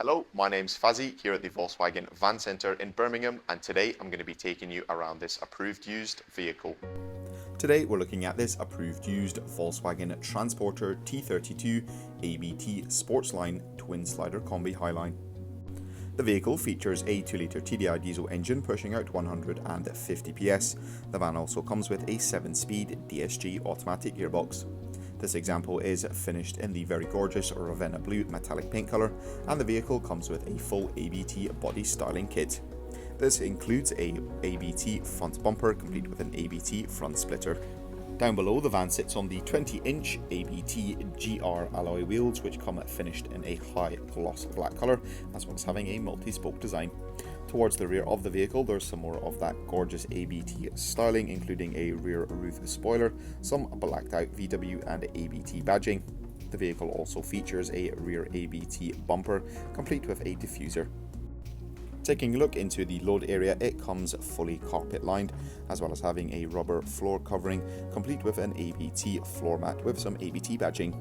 Hello, my name's Fazzy here at the Volkswagen Van Centre in Birmingham, and today I'm going to be taking you around this approved used vehicle. Today we're looking at this approved used Volkswagen Transporter T32 ABT Sportsline twin slider combi Highline. The vehicle features a 2-litre TDI diesel engine pushing out 150 PS. The van also comes with a 7-speed DSG Automatic gearbox. This example is finished in the very gorgeous Ravenna Blue metallic paint colour, and the vehicle comes with a full ABT body styling kit. This includes a ABT front bumper complete with an ABT front splitter. Down below, the van sits on the 20-inch ABT GR alloy wheels, which come finished in a high gloss black colour, as well as having a multi-spoke design. Towards the rear of the vehicle, there's some more of that gorgeous ABT styling, including a rear roof spoiler, some blacked out VW and ABT badging. The vehicle also features a rear ABT bumper, complete with a diffuser. Taking a look into the load area, it comes fully carpet lined, as well as having a rubber floor covering, complete with an ABT floor mat with some ABT badging.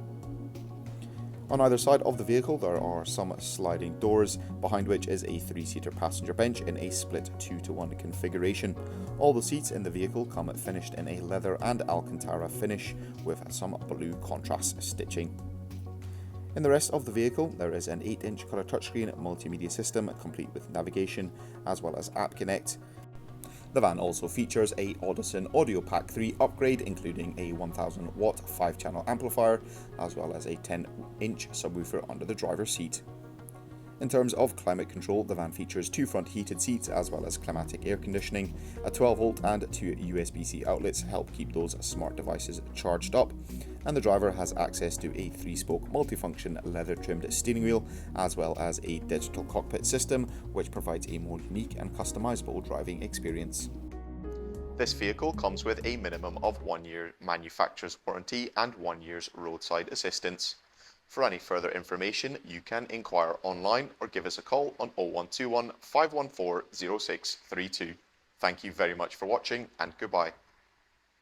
On either side of the vehicle there are some sliding doors, behind which is a 3-seater passenger bench in a split 2-to-1 configuration. All the seats in the vehicle come finished in a leather and Alcantara finish with some blue contrast stitching. In the rest of the vehicle there is an 8-inch colour touchscreen multimedia system complete with navigation as well as App Connect. The van also features a Audison Audio Pack 3 upgrade, including a 1000 watt 5-channel amplifier as well as a 10-inch subwoofer under the driver's seat. In terms of climate control, the van features 2 front heated seats as well as climatic air conditioning. A 12-volt and 2 USB-C outlets help keep those smart devices charged up, and the driver has access to a 3-spoke multifunction leather-trimmed steering wheel as well as a digital cockpit system, which provides a more unique and customizable driving experience. This vehicle comes with a minimum of 1 year manufacturer's warranty and 1 year's roadside assistance. For any further information, you can inquire online or give us a call on 0121 514 0632. Thank you very much for watching, and goodbye.